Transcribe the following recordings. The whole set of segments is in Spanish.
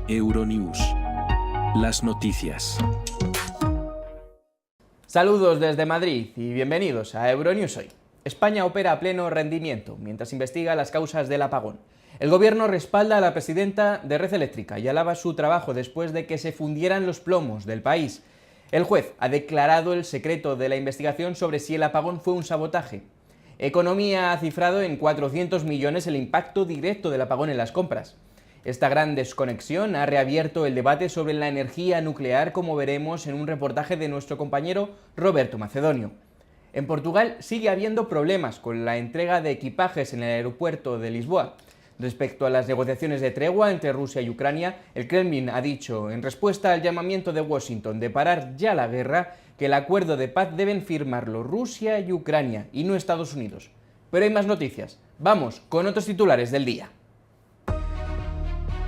Euronews. Las noticias. Saludos desde Madrid y bienvenidos a Euronews Hoy. España opera a pleno rendimiento mientras investiga las causas del apagón. El gobierno respalda a la presidenta de Red Eléctrica y alaba su trabajo después de que se fundieran los plomos del país. El juez ha declarado el secreto de la investigación sobre si el apagón fue un sabotaje. Economía ha cifrado en 400 millones el impacto directo del apagón en las compras. Esta gran desconexión ha reabierto el debate sobre la energía nuclear, como veremos en un reportaje de nuestro compañero Roberto Macedonio. En Portugal sigue habiendo problemas con la entrega de equipajes en el aeropuerto de Lisboa. Respecto a las negociaciones de tregua entre Rusia y Ucrania, el Kremlin ha dicho, en respuesta al llamamiento de Washington de parar ya la guerra, que el acuerdo de paz deben firmarlo Rusia y Ucrania y no Estados Unidos. Pero hay más noticias. Vamos con otros titulares del día.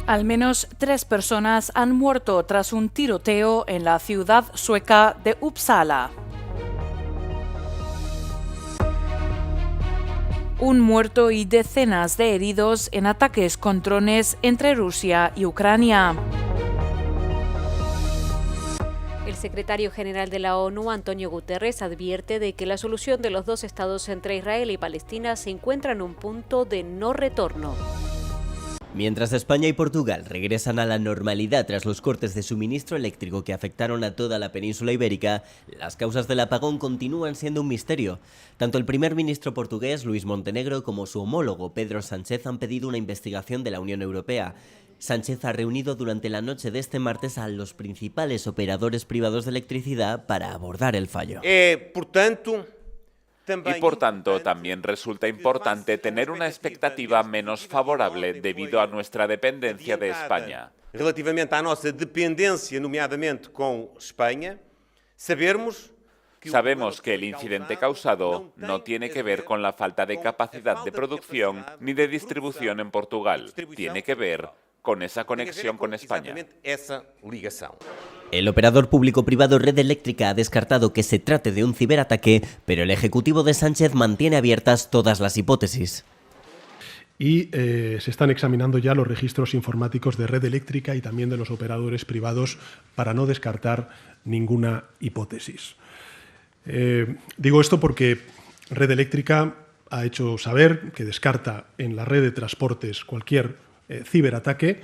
Al menos 3 personas han muerto tras un tiroteo en la ciudad sueca de Uppsala. Un muerto y decenas de heridos en ataques con drones entre Rusia y Ucrania. El secretario general de la ONU, Antonio Guterres, advierte de que la solución de los dos estados entre Israel y Palestina se encuentra en un punto de no retorno. Mientras España y Portugal regresan a la normalidad tras los cortes de suministro eléctrico que afectaron a toda la península ibérica, las causas del apagón continúan siendo un misterio. Tanto el primer ministro portugués, Luís Montenegro, como su homólogo, Pedro Sánchez, han pedido una investigación de la Unión Europea. Sánchez ha reunido durante la noche de este martes a los principales operadores privados de electricidad para abordar el fallo. Y por tanto, también resulta importante tener una expectativa menos favorable debido a nuestra dependencia de España. Relativamente a nuestra dependencia, nomeadamente con España, Sabemos que el incidente causado no tiene que ver con la falta de capacidad de producción ni de distribución en Portugal. Tiene que ver con esa conexión con España. El operador público-privado Red Eléctrica ha descartado que se trate de un ciberataque, pero el ejecutivo de Sánchez mantiene abiertas todas las hipótesis. Y se están examinando ya los registros informáticos de Red Eléctrica y también de los operadores privados para no descartar ninguna hipótesis. Digo esto porque Red Eléctrica ha hecho saber que descarta en la red de transportes cualquier ciberataque.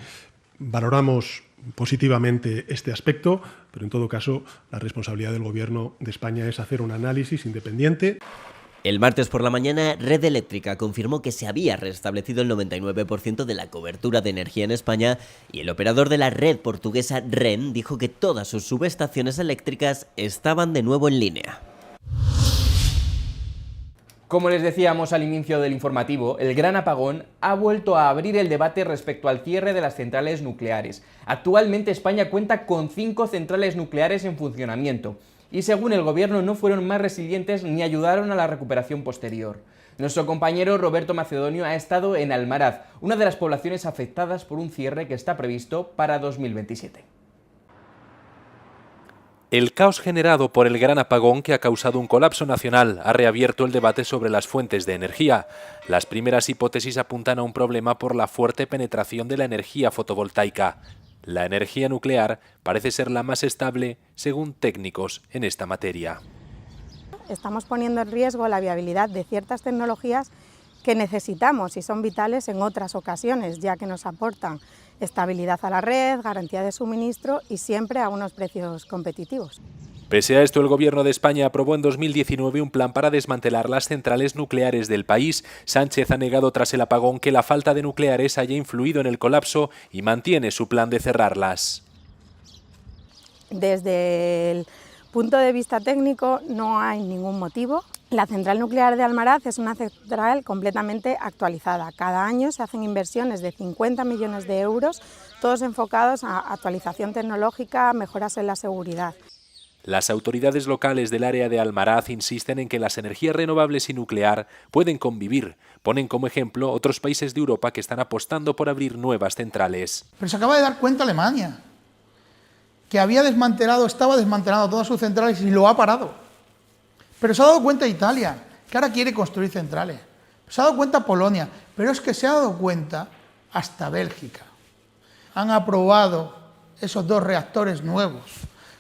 Valoramos positivamente este aspecto, pero en todo caso la responsabilidad del Gobierno de España es hacer un análisis independiente. El martes por la mañana, Red Eléctrica confirmó que se había restablecido el 99% de la cobertura de energía en España y el operador de la red portuguesa REN dijo que todas sus subestaciones eléctricas estaban de nuevo en línea. Como les decíamos al inicio del informativo, el gran apagón ha vuelto a abrir el debate respecto al cierre de las centrales nucleares. Actualmente España cuenta con 5 centrales nucleares en funcionamiento y según el gobierno no fueron más resilientes ni ayudaron a la recuperación posterior. Nuestro compañero Roberto Macedonio ha estado en Almaraz, una de las poblaciones afectadas por un cierre que está previsto para 2027. El caos generado por el gran apagón que ha causado un colapso nacional ha reabierto el debate sobre las fuentes de energía. Las primeras hipótesis apuntan a un problema por la fuerte penetración de la energía fotovoltaica. La energía nuclear parece ser la más estable, según técnicos en esta materia. Estamos poniendo en riesgo la viabilidad de ciertas tecnologías que necesitamos y son vitales en otras ocasiones, ya que nos aportan estabilidad a la red, garantía de suministro y siempre a unos precios competitivos. Pese a esto, el Gobierno de España aprobó en 2019 un plan para desmantelar las centrales nucleares del país. Sánchez ha negado tras el apagón que la falta de nucleares haya influido en el colapso y mantiene su plan de cerrarlas. Desde el punto de vista técnico no hay ningún motivo. La central nuclear de Almaraz es una central completamente actualizada. Cada año se hacen inversiones de 50 millones de euros, todos enfocados a actualización tecnológica, mejoras en la seguridad. Las autoridades locales del área de Almaraz insisten en que las energías renovables y nuclear pueden convivir. Ponen como ejemplo otros países de Europa que están apostando por abrir nuevas centrales. Pero se acaba de dar cuenta Alemania, que estaba desmantelando todas sus centrales y lo ha parado. Pero se ha dado cuenta Italia, que ahora quiere construir centrales. Se ha dado cuenta Polonia, pero es que se ha dado cuenta hasta Bélgica. han aprobado esos 2 reactores nuevos,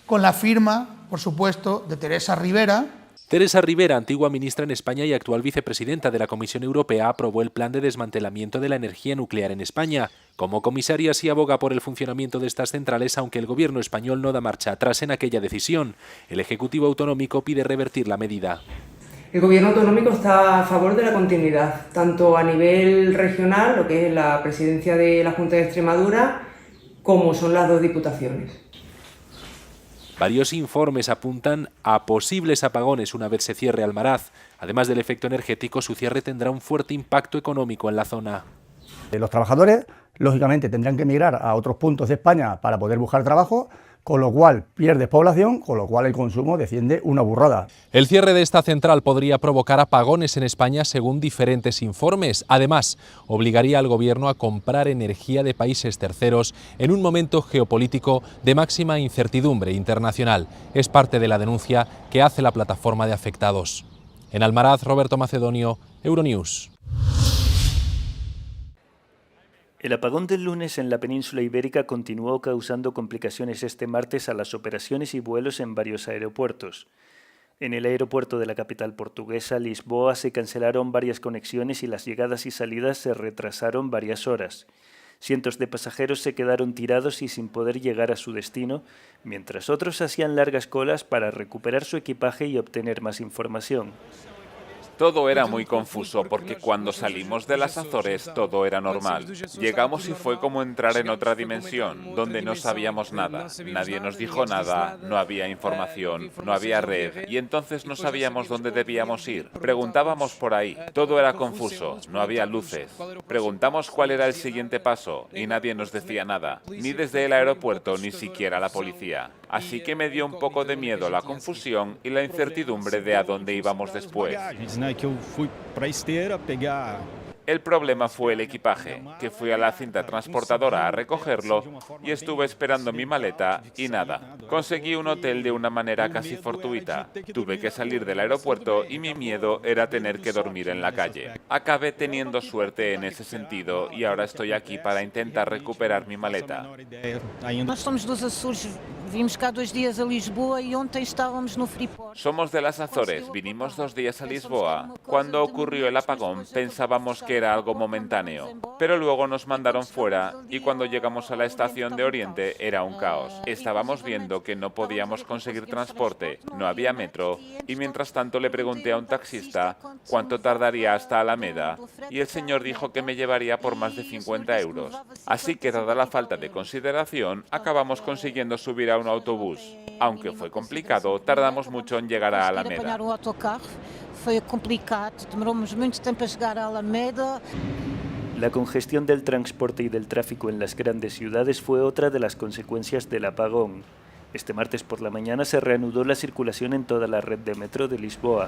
con la firma, por supuesto, de Teresa Rivera. Teresa Rivera, antigua ministra en España y actual vicepresidenta de la Comisión Europea, aprobó el plan de desmantelamiento de la energía nuclear en España. Como comisaria sí aboga por el funcionamiento de estas centrales, aunque el gobierno español no da marcha atrás en aquella decisión. El Ejecutivo Autonómico pide revertir la medida. El Gobierno autonómico está a favor de la continuidad, tanto a nivel regional, lo que es la presidencia de la Junta de Extremadura, como son las 2 diputaciones. Varios informes apuntan a posibles apagones una vez se cierre Almaraz. Además del efecto energético, su cierre tendrá un fuerte impacto económico en la zona. Los trabajadores, lógicamente, tendrán que emigrar a otros puntos de España para poder buscar trabajo, con lo cual pierde población, con lo cual el consumo desciende una burrada. El cierre de esta central podría provocar apagones en España según diferentes informes. Además, obligaría al gobierno a comprar energía de países terceros en un momento geopolítico de máxima incertidumbre internacional. Es parte de la denuncia que hace la plataforma de afectados. En Almaraz, Roberto Macedonio, Euronews. El apagón del lunes en la península ibérica continuó causando complicaciones este martes a las operaciones y vuelos en varios aeropuertos. En el aeropuerto de la capital portuguesa, Lisboa, se cancelaron varias conexiones y las llegadas y salidas se retrasaron varias horas. Cientos de pasajeros se quedaron tirados y sin poder llegar a su destino, mientras otros hacían largas colas para recuperar su equipaje y obtener más información. Todo era muy confuso porque cuando salimos de las Azores todo era normal. Llegamos y fue como entrar en otra dimensión, donde no sabíamos nada. Nadie nos dijo nada, no había información, no había red, y entonces no sabíamos dónde debíamos ir. Preguntábamos por ahí, todo era confuso, no había luces. Preguntamos cuál era el siguiente paso y nadie nos decía nada, ni desde el aeropuerto ni siquiera la policía. Así que me dio un poco de miedo la confusión y la incertidumbre de a dónde íbamos después. El problema fue el equipaje, que fui a la cinta transportadora a recogerlo y estuve esperando mi maleta y nada. Conseguí un hotel de una manera casi fortuita. Tuve que salir del aeropuerto y mi miedo era tener que dormir en la calle. Acabé teniendo suerte en ese sentido y ahora estoy aquí para intentar recuperar mi maleta. Somos de las Azores, vinimos 2 días a Lisboa. Cuando ocurrió el apagón pensábamos que era algo momentáneo, pero luego nos mandaron fuera y cuando llegamos a la estación de Oriente era un caos. Estábamos viendo que no podíamos conseguir transporte, no había metro y mientras tanto le pregunté a un taxista cuánto tardaría hasta Alameda y el señor dijo que me llevaría por más de 50 euros. Así que dada la falta de consideración acabamos consiguiendo subir a un autobús. Aunque fue complicado, tardamos mucho en llegar a Alameda. Foi complicado, demoramos muito tempo a chegar a Alameda. La congestión del transporte y del tráfico en las grandes ciudades fue otra de las consecuencias del apagón. Este martes por la mañana se reanudó la circulación en toda la red de metro de Lisboa.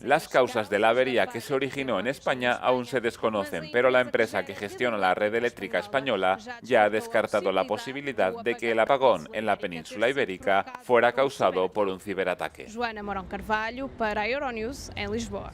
Las causas de la avería que se originó en España aún se desconocen, pero la empresa que gestiona la red eléctrica española ya ha descartado la posibilidad de que el apagón en la península ibérica fuera causado por un ciberataque. Joana Morão Carvalho para Euronews en Lisboa.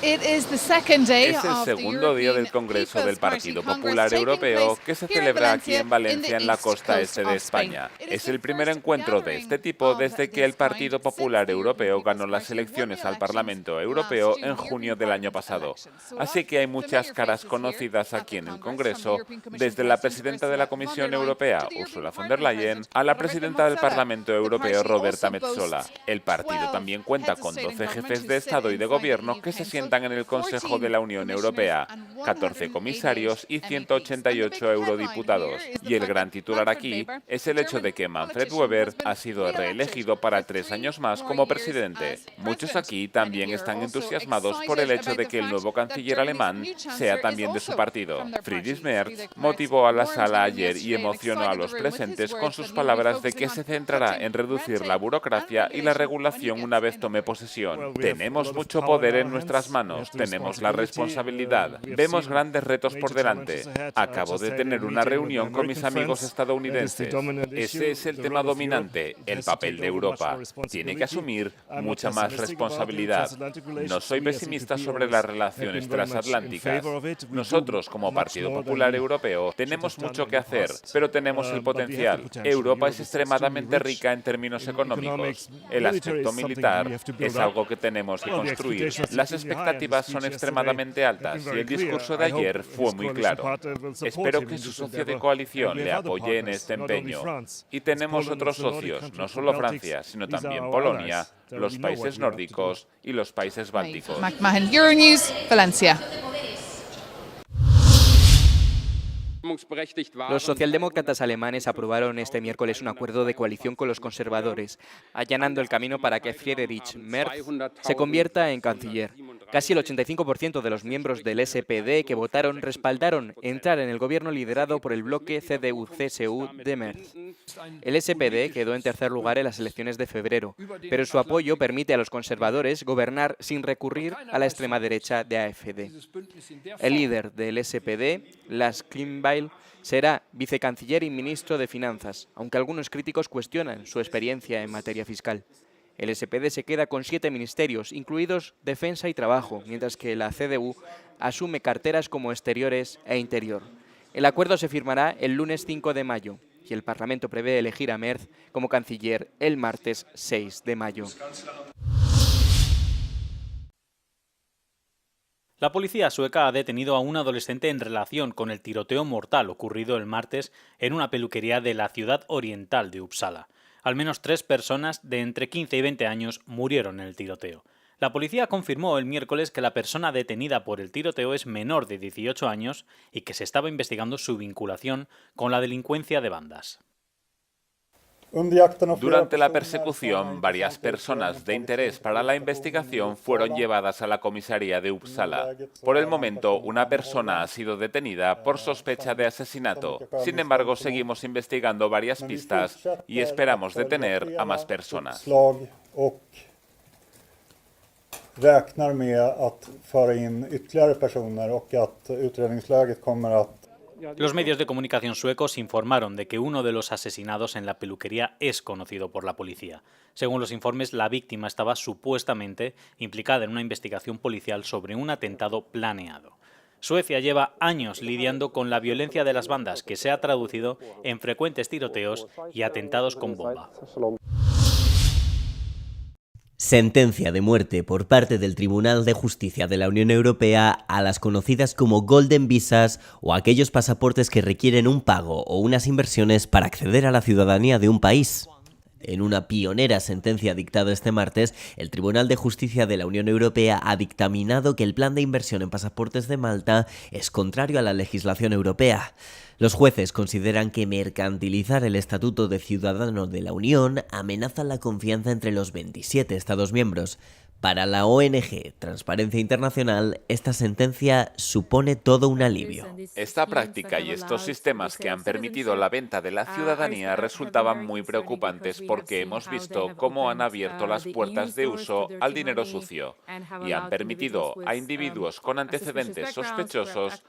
Es el segundo día del Congreso del Partido Popular Europeo que se celebra aquí en Valencia, en la costa este de España. Es el primer encuentro de este tipo desde que el Partido Popular Europeo ganó las elecciones al Parlamento Europeo en junio del año pasado. Así que hay muchas caras conocidas aquí en el Congreso, desde la presidenta de la Comisión Europea, Ursula von der Leyen, a la presidenta del Parlamento Europeo, Roberta Metsola. El partido también cuenta con 12 jefes de Estado y de Gobierno que se sientan en el Consejo de la Unión Europea, 14 comisarios y 188 eurodiputados. Y el gran titular aquí es el hecho de que Manfred Weber ha sido reelegido para 3 años más como presidente. Muchos aquí también están entusiasmados por el hecho de que el nuevo canciller alemán sea también de su partido. Friedrich Merz motivó a la sala ayer y emocionó a los presentes con sus palabras de que se centrará en reducir la burocracia y la regulación una vez tome posesión. Tenemos mucho poder en nuestras manos ciudadanos tenemos la responsabilidad. Vemos grandes retos por delante. Acabo de tener una reunión con mis amigos estadounidenses. Ese es el tema dominante, el papel de Europa. Tiene que asumir mucha más responsabilidad. No soy pesimista sobre las relaciones transatlánticas. Nosotros, como Partido Popular Europeo, tenemos mucho que hacer, pero tenemos el potencial. Europa es extremadamente rica en términos económicos. El aspecto militar es algo que tenemos que construir. Las expectativas son extremadamente altas y el discurso de ayer fue muy claro. Espero que su socio de coalición le apoye en este empeño. Y tenemos otros socios, no solo Francia, sino también Polonia, los países nórdicos y los países bálticos. Euronews, Valencia. Los socialdemócratas alemanes aprobaron este miércoles un acuerdo de coalición con los conservadores, allanando el camino para que Friedrich Merz se convierta en canciller. Casi el 85% de los miembros del SPD que votaron respaldaron entrar en el gobierno liderado por el bloque CDU-CSU de Merz. El SPD quedó en tercer lugar en las elecciones de febrero, pero su apoyo permite a los conservadores gobernar sin recurrir a la extrema derecha de AfD. El líder del SPD, Lars Klingbeil, será vicecanciller y ministro de Finanzas, aunque algunos críticos cuestionan su experiencia en materia fiscal. El SPD se queda con 7 ministerios, incluidos Defensa y Trabajo, mientras que la CDU asume carteras como Exteriores e Interior. El acuerdo se firmará el lunes 5 de mayo y el Parlamento prevé elegir a Merz como canciller el martes 6 de mayo. La policía sueca ha detenido a un adolescente en relación con el tiroteo mortal ocurrido el martes en una peluquería de la ciudad oriental de Uppsala. Al menos 3 personas de entre 15 y 20 años murieron en el tiroteo. La policía confirmó el miércoles que la persona detenida por el tiroteo es menor de 18 años y que se estaba investigando su vinculación con la delincuencia de bandas. Durante la persecución, varias personas de interés para la investigación fueron llevadas a la comisaría de Uppsala. Por el momento, una persona ha sido detenida por sospecha de asesinato. Sin embargo, seguimos investigando varias pistas y esperamos detener a más personas. Räknar med att föra in ytterligare personer och att utredningsläget kommer att. Los medios de comunicación suecos informaron de que uno de los asesinados en la peluquería es conocido por la policía. Según los informes, la víctima estaba supuestamente implicada en una investigación policial sobre un atentado planeado. Suecia lleva años lidiando con la violencia de las bandas, que se ha traducido en frecuentes tiroteos y atentados con bomba. Sentencia de muerte por parte del Tribunal de Justicia de la Unión Europea a las conocidas como Golden Visas o aquellos pasaportes que requieren un pago o unas inversiones para acceder a la ciudadanía de un país. En una pionera sentencia dictada este martes, el Tribunal de Justicia de la Unión Europea ha dictaminado que el plan de inversión en pasaportes de Malta es contrario a la legislación europea. Los jueces consideran que mercantilizar el Estatuto de Ciudadano de la Unión amenaza la confianza entre los 27 Estados miembros. Para la ONG Transparencia Internacional, esta sentencia supone todo un alivio. Esta práctica y estos sistemas que han permitido la venta de la ciudadanía resultaban muy preocupantes porque hemos visto cómo han abierto las puertas de uso al dinero sucio y han permitido a individuos con antecedentes sospechosos,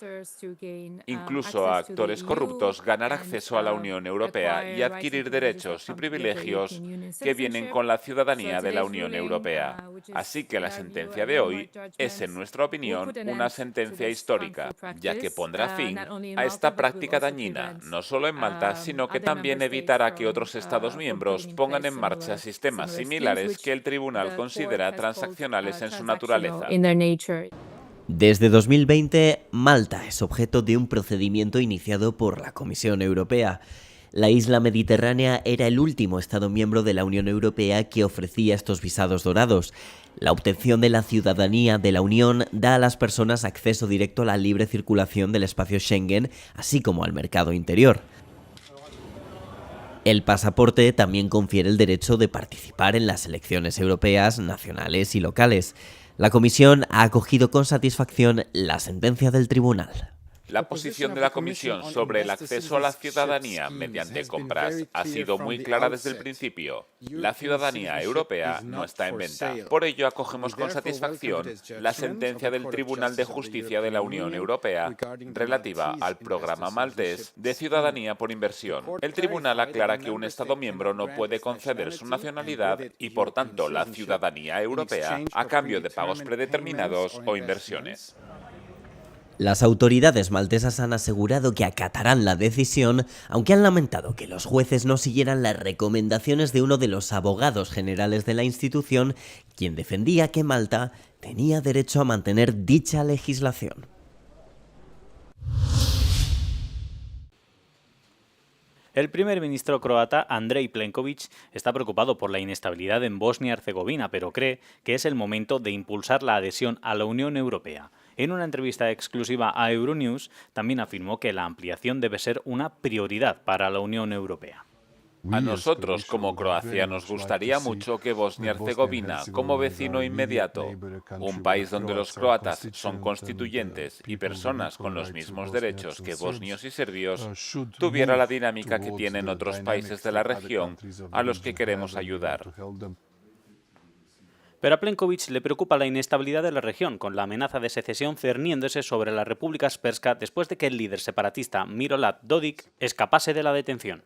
incluso a actores corruptos, ganar acceso a la Unión Europea y adquirir derechos y privilegios que vienen con la ciudadanía de la Unión Europea. Así que la sentencia de hoy es, en nuestra opinión, una sentencia histórica, ya que pondrá fin a esta práctica dañina, no solo en Malta, sino que también evitará que otros Estados miembros pongan en marcha sistemas similares que el tribunal considera transaccionales en su naturaleza. Desde 2020, Malta es objeto de un procedimiento iniciado por la Comisión Europea. La isla mediterránea era el último Estado miembro de la Unión Europea que ofrecía estos visados dorados. La obtención de la ciudadanía de la Unión da a las personas acceso directo a la libre circulación del espacio Schengen, así como al mercado interior. El pasaporte también confiere el derecho de participar en las elecciones europeas, nacionales y locales. La Comisión ha acogido con satisfacción la sentencia del tribunal. La posición de la Comisión sobre el acceso a la ciudadanía mediante compras ha sido muy clara desde el principio. La ciudadanía europea no está en venta. Por ello, acogemos con satisfacción la sentencia del Tribunal de Justicia de la Unión Europea relativa al programa maltés de ciudadanía por inversión. El tribunal aclara que un Estado miembro no puede conceder su nacionalidad y, por tanto, la ciudadanía europea a cambio de pagos predeterminados o inversiones. Las autoridades maltesas han asegurado que acatarán la decisión, aunque han lamentado que los jueces no siguieran las recomendaciones de uno de los abogados generales de la institución, quien defendía que Malta tenía derecho a mantener dicha legislación. El primer ministro croata, Andrej Plenković, está preocupado por la inestabilidad en Bosnia-Herzegovina, pero cree que es el momento de impulsar la adhesión a la Unión Europea. En una entrevista exclusiva a Euronews, también afirmó que la ampliación debe ser una prioridad para la Unión Europea. A nosotros, como Croacia, nos gustaría mucho que Bosnia-Herzegovina, como vecino inmediato, un país donde los croatas son constituyentes y personas con los mismos derechos que bosnios y serbios, tuviera la dinámica que tienen otros países de la región a los que queremos ayudar. Pero a Plenković le preocupa la inestabilidad de la región, con la amenaza de secesión cerniéndose sobre la República Srpska después de que el líder separatista Milorad Dodik escapase de la detención.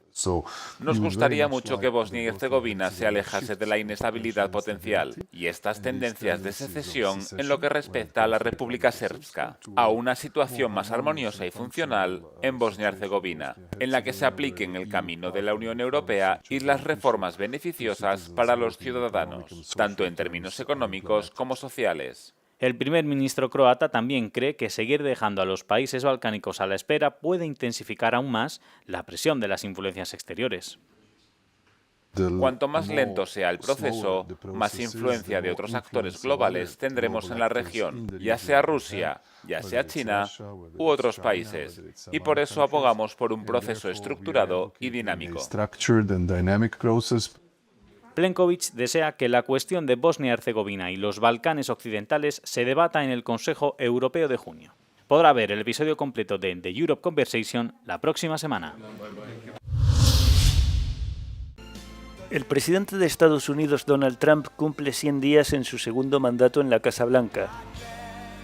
Nos gustaría mucho que Bosnia y Herzegovina se alejase de la inestabilidad potencial y estas tendencias de secesión en lo que respecta a la República Srpska, a una situación más armoniosa y funcional en Bosnia y Herzegovina, en la que se apliquen el camino de la Unión Europea y las reformas beneficiosas para los ciudadanos, tanto en términos económicos como sociales. El primer ministro croata también cree que seguir dejando a los países balcánicos a la espera puede intensificar aún más la presión de las influencias exteriores. Cuanto más lento sea el proceso, más influencia de otros actores globales tendremos en la región, ya sea Rusia, ya sea China u otros países, y por eso abogamos por un proceso estructurado y dinámico. Plenković desea que la cuestión de Bosnia-Herzegovina y los Balcanes occidentales se debata en el Consejo Europeo de junio. Podrá ver el episodio completo de The Europe Conversation la próxima semana. El presidente de Estados Unidos, Donald Trump, cumple 100 días en su segundo mandato en la Casa Blanca.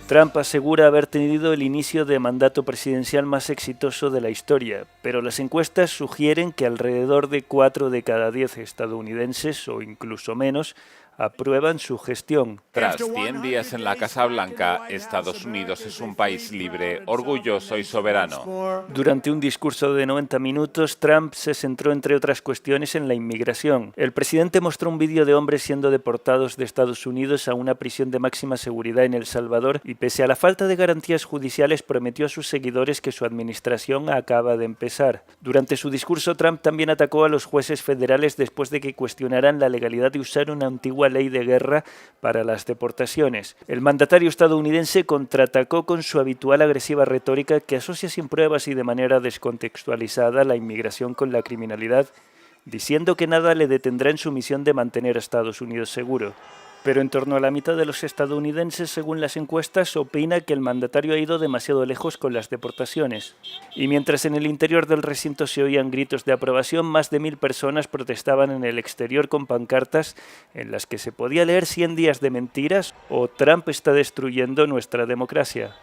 Trump asegura haber tenido el inicio de mandato presidencial más exitoso de la historia, pero las encuestas sugieren que alrededor de 4 de cada 10 estadounidenses, o incluso menos, aprueban su gestión. Tras 100 días en la Casa Blanca, Estados Unidos es un país libre, orgulloso y soberano. Durante un discurso de 90 minutos, Trump se centró, entre otras cuestiones, en la inmigración. El presidente mostró un vídeo de hombres siendo deportados de Estados Unidos a una prisión de máxima seguridad en El Salvador y, pese a la falta de garantías judiciales, prometió a sus seguidores que su administración acaba de empezar. Durante su discurso, Trump también atacó a los jueces federales después de que cuestionaran la legalidad de usar una antigua ley de guerra para las deportaciones. El mandatario estadounidense contraatacó con su habitual agresiva retórica que asocia sin pruebas y de manera descontextualizada la inmigración con la criminalidad, diciendo que nada le detendrá en su misión de mantener a Estados Unidos seguro. Pero en torno a la mitad de los estadounidenses, según las encuestas, opina que el mandatario ha ido demasiado lejos con las deportaciones. Y mientras en el interior del recinto se oían gritos de aprobación, más de 1000 personas protestaban en el exterior con pancartas en las que se podía leer 100 días de mentiras o Trump está destruyendo nuestra democracia.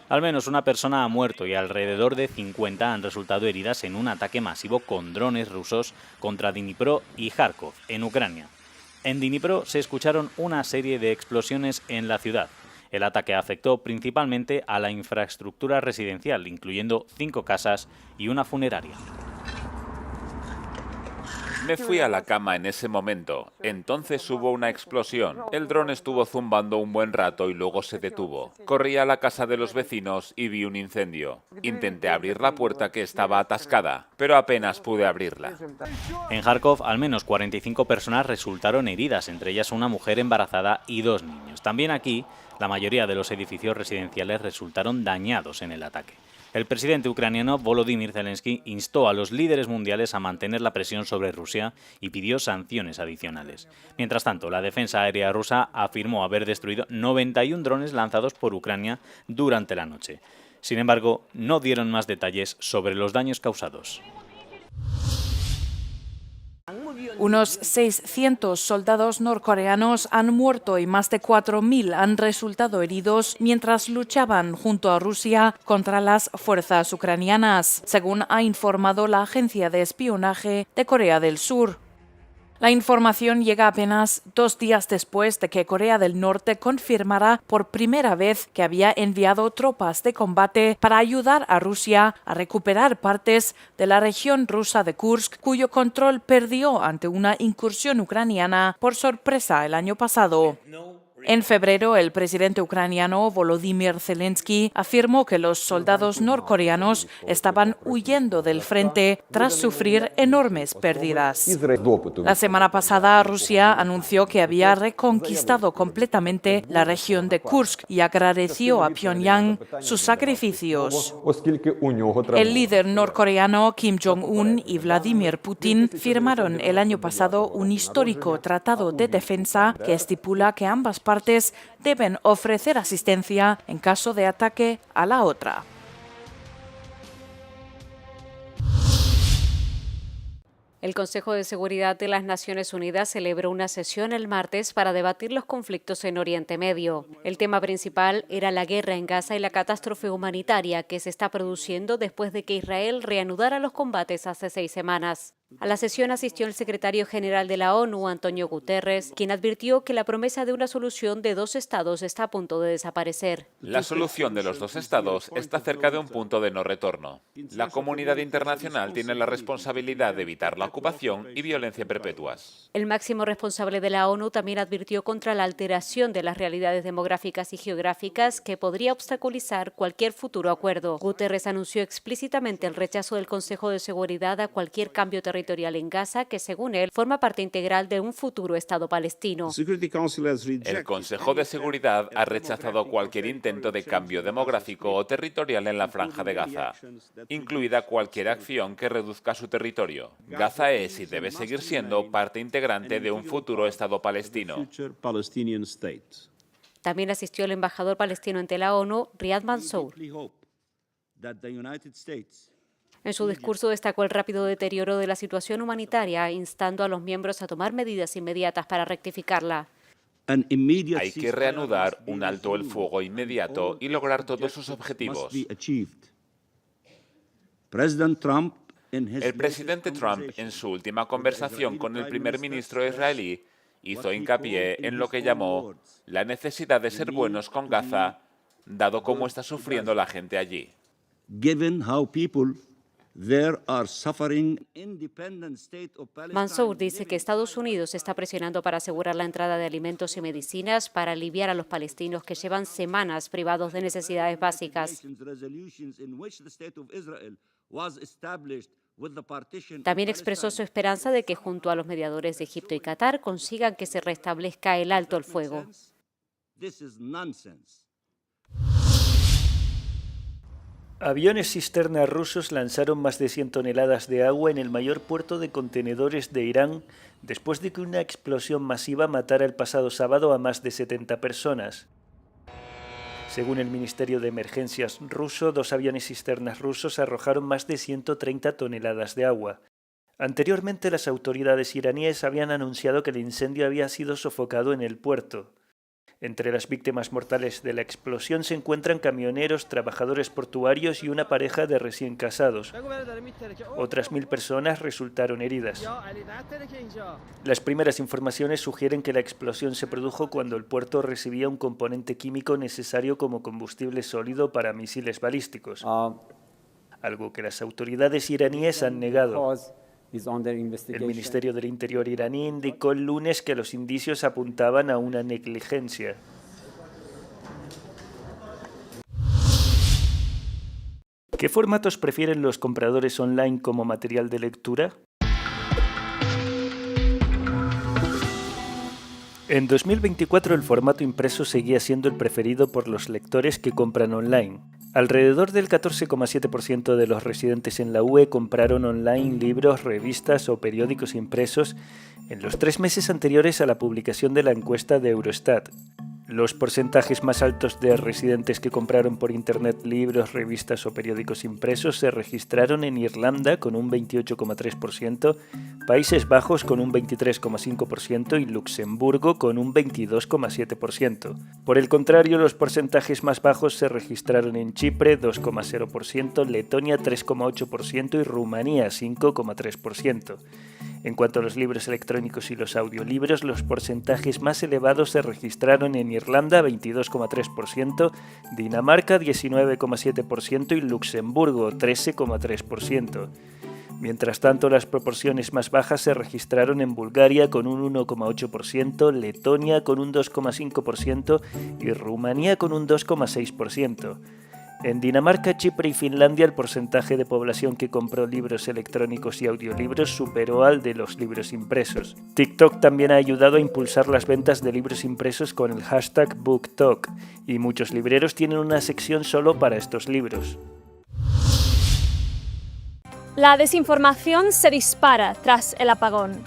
Al menos una persona ha muerto y alrededor de 50 han resultado heridas en un ataque masivo con drones rusos contra Dnipro y Kharkov, en Ucrania. En Dnipro se escucharon una serie de explosiones en la ciudad. El ataque afectó principalmente a la infraestructura residencial, incluyendo 5 casas y una funeraria. Me fui a la cama en ese momento. Entonces hubo una explosión. El dron estuvo zumbando un buen rato y luego se detuvo. Corrí a la casa de los vecinos y vi un incendio. Intenté abrir la puerta que estaba atascada, pero apenas pude abrirla. En Kharkov, al menos 45 personas resultaron heridas, entre ellas una mujer embarazada y 2 niños. También aquí, la mayoría de los edificios residenciales resultaron dañados en el ataque. El presidente ucraniano Volodymyr Zelensky instó a los líderes mundiales a mantener la presión sobre Rusia y pidió sanciones adicionales. Mientras tanto, la defensa aérea rusa afirmó haber destruido 91 drones lanzados por Ucrania durante la noche. Sin embargo, no dieron más detalles sobre los daños causados. Unos 600 soldados norcoreanos han muerto y más de 4.000 han resultado heridos mientras luchaban junto a Rusia contra las fuerzas ucranianas, según ha informado la agencia de espionaje de Corea del Sur. La información llega apenas 2 días después de que Corea del Norte confirmara por primera vez que había enviado tropas de combate para ayudar a Rusia a recuperar partes de la región rusa de Kursk, cuyo control perdió ante una incursión ucraniana por sorpresa el año pasado. En febrero, el presidente ucraniano Volodymyr Zelensky afirmó que los soldados norcoreanos estaban huyendo del frente tras sufrir enormes pérdidas. La semana pasada, Rusia anunció que había reconquistado completamente la región de Kursk y agradeció a Pyongyang sus sacrificios. El líder norcoreano Kim Jong-un y Vladimir Putin firmaron el año pasado un histórico tratado de defensa que estipula que ambas partes deben ofrecer asistencia en caso de ataque a la otra. El Consejo de Seguridad de las Naciones Unidas celebró una sesión el martes para debatir los conflictos en Oriente Medio. El tema principal era la guerra en Gaza y la catástrofe humanitaria que se está produciendo después de que Israel reanudara los combates hace 6 semanas. A la sesión asistió el secretario general de la ONU, Antonio Guterres, quien advirtió que la promesa de una solución de 2 estados está a punto de desaparecer. La solución de los 2 estados está cerca de un punto de no retorno. La comunidad internacional tiene la responsabilidad de evitar la ocupación y violencia perpetuas. El máximo responsable de la ONU también advirtió contra la alteración de las realidades demográficas y geográficas que podría obstaculizar cualquier futuro acuerdo. Guterres anunció explícitamente el rechazo del Consejo de Seguridad a cualquier cambio territorial en Gaza, que según él forma parte integral de un futuro Estado palestino. El Consejo de Seguridad ha rechazado cualquier intento de cambio demográfico o territorial en la Franja de Gaza, incluida cualquier acción que reduzca su territorio. Gaza es y debe seguir siendo parte integrante de un futuro Estado palestino. También asistió el embajador palestino ante la ONU, Riyad Mansour. En su discurso destacó el rápido deterioro de la situación humanitaria, instando a los miembros a tomar medidas inmediatas para rectificarla. Hay que reanudar un alto el fuego inmediato y lograr todos sus objetivos. El presidente Trump, en su última conversación con el primer ministro israelí, hizo hincapié en lo que llamó la necesidad de ser buenos con Gaza, dado cómo está sufriendo la gente allí. Mansour dice que Estados Unidos está presionando para asegurar la entrada de alimentos y medicinas para aliviar a los palestinos que llevan semanas privados de necesidades básicas. También expresó su esperanza de que junto a los mediadores de Egipto y Qatar consigan que se restablezca el alto el fuego. Aviones cisterna rusos lanzaron más de 100 toneladas de agua en el mayor puerto de contenedores de Irán después de que una explosión masiva matara el pasado sábado a más de 70 personas. Según el Ministerio de Emergencias ruso, 2 aviones cisternas rusos arrojaron más de 130 toneladas de agua. Anteriormente, las autoridades iraníes habían anunciado que el incendio había sido sofocado en el puerto. Entre las víctimas mortales de la explosión se encuentran camioneros, trabajadores portuarios y una pareja de recién casados. Otras 1000 personas resultaron heridas. Las primeras informaciones sugieren que la explosión se produjo cuando el puerto recibía un componente químico necesario como combustible sólido para misiles balísticos, algo que las autoridades iraníes han negado. El Ministerio del Interior iraní indicó el lunes que los indicios apuntaban a una negligencia. ¿Qué formatos prefieren los compradores online como material de lectura? En 2024 el formato impreso seguía siendo el preferido por los lectores que compran online. Alrededor del 14,7% de los residentes en la UE compraron online libros, revistas o periódicos impresos en los 3 meses anteriores a la publicación de la encuesta de Eurostat. Los porcentajes más altos de residentes que compraron por Internet libros, revistas o periódicos impresos se registraron en Irlanda con un 28,3%, Países Bajos con un 23,5% y Luxemburgo con un 22,7%. Por el contrario, los porcentajes más bajos se registraron en Chipre 2,0%, Letonia 3,8% y Rumanía 5,3%. En cuanto a los libros electrónicos y los audiolibros, los porcentajes más elevados se registraron en Irlanda 22,3%, Dinamarca 19,7% y Luxemburgo 13,3%. Mientras tanto, las proporciones más bajas se registraron en Bulgaria con un 1,8%, Letonia con un 2,5% y Rumanía con un 2,6%. En Dinamarca, Chipre y Finlandia el porcentaje de población que compró libros electrónicos y audiolibros superó al de los libros impresos. TikTok también ha ayudado a impulsar las ventas de libros impresos con el hashtag BookTok, y muchos libreros tienen una sección solo para estos libros. La desinformación se dispara tras el apagón.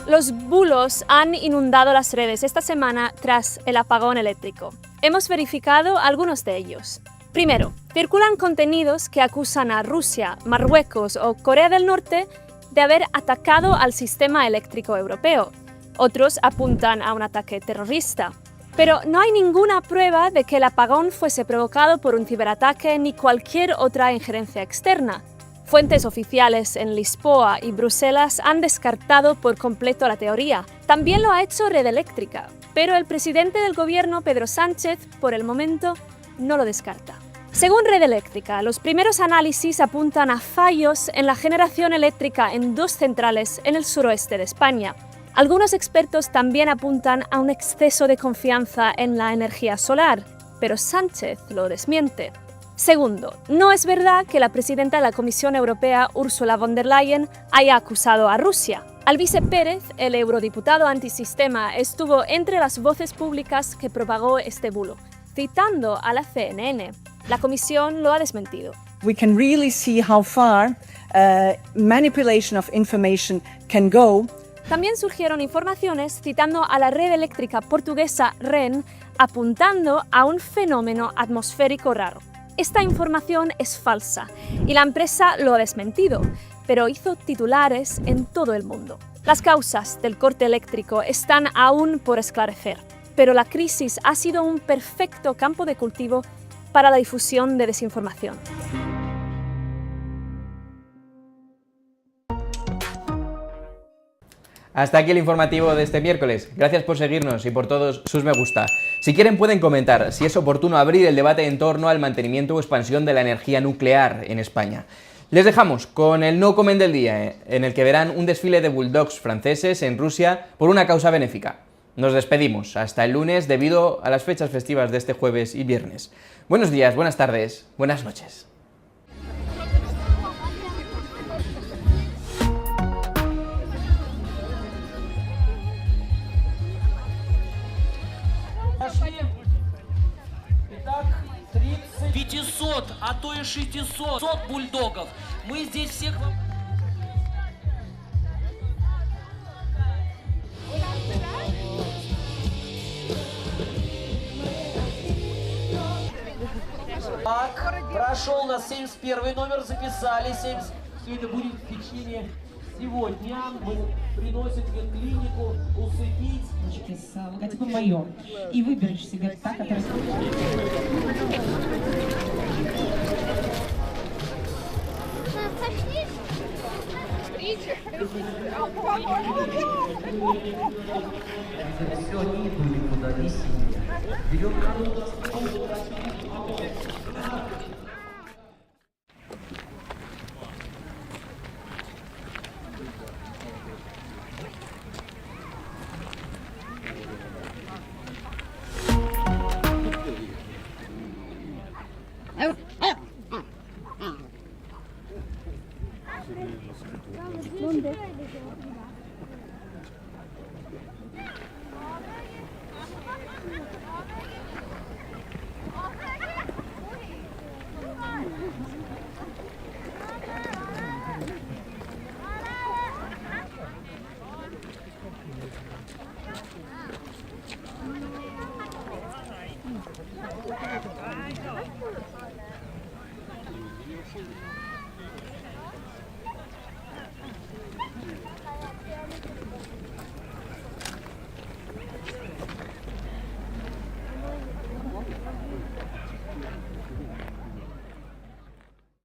Los bulos han inundado las redes esta semana tras el apagón eléctrico. Hemos verificado algunos de ellos. Primero, circulan contenidos que acusan a Rusia, Marruecos o Corea del Norte de haber atacado al sistema eléctrico europeo. Otros apuntan a un ataque terrorista. Pero no hay ninguna prueba de que el apagón fuese provocado por un ciberataque ni cualquier otra injerencia externa. Fuentes oficiales en Lisboa y Bruselas han descartado por completo la teoría. También lo ha hecho Red Eléctrica, pero el presidente del gobierno, Pedro Sánchez, por el momento no lo descarta. Según Red Eléctrica, los primeros análisis apuntan a fallos en la generación eléctrica en 2 centrales en el suroeste de España. Algunos expertos también apuntan a un exceso de confianza en la energía solar, pero Sánchez lo desmiente. Segundo, no es verdad que la presidenta de la Comisión Europea, Ursula von der Leyen, haya acusado a Rusia. Alvise Pérez, el eurodiputado antisistema, estuvo entre las voces públicas que propagó este bulo, citando a la CNN. La Comisión lo ha desmentido. We can really see how far manipulation of information can go. También surgieron informaciones citando a la red eléctrica portuguesa REN, apuntando a un fenómeno atmosférico raro. Esta información es falsa y la empresa lo ha desmentido, pero hizo titulares en todo el mundo. Las causas del corte eléctrico están aún por esclarecer, pero la crisis ha sido un perfecto campo de cultivo para la difusión de desinformación. Hasta aquí el informativo de este miércoles. Gracias por seguirnos y por todos sus me gusta. Si quieren pueden comentar si es oportuno abrir el debate en torno al mantenimiento o expansión de la energía nuclear en España. Les dejamos con el no comment del día, en el que verán un desfile de bulldogs franceses en Rusia por una causa benéfica. Nos despedimos hasta el lunes debido a las fechas festivas de este jueves y viernes. Buenos días, buenas tardes, buenas noches. А то и 600 бульдогов. Мы здесь всех... Так, прошел у нас 71 номер, записали. 70... Все это будет в течение всего дня. Мы приносим в клинику усыпить. С логотипом «Майор». И выберешь себе та, которая... Все, не иду никуда, не сиди. Берем ¿Dónde?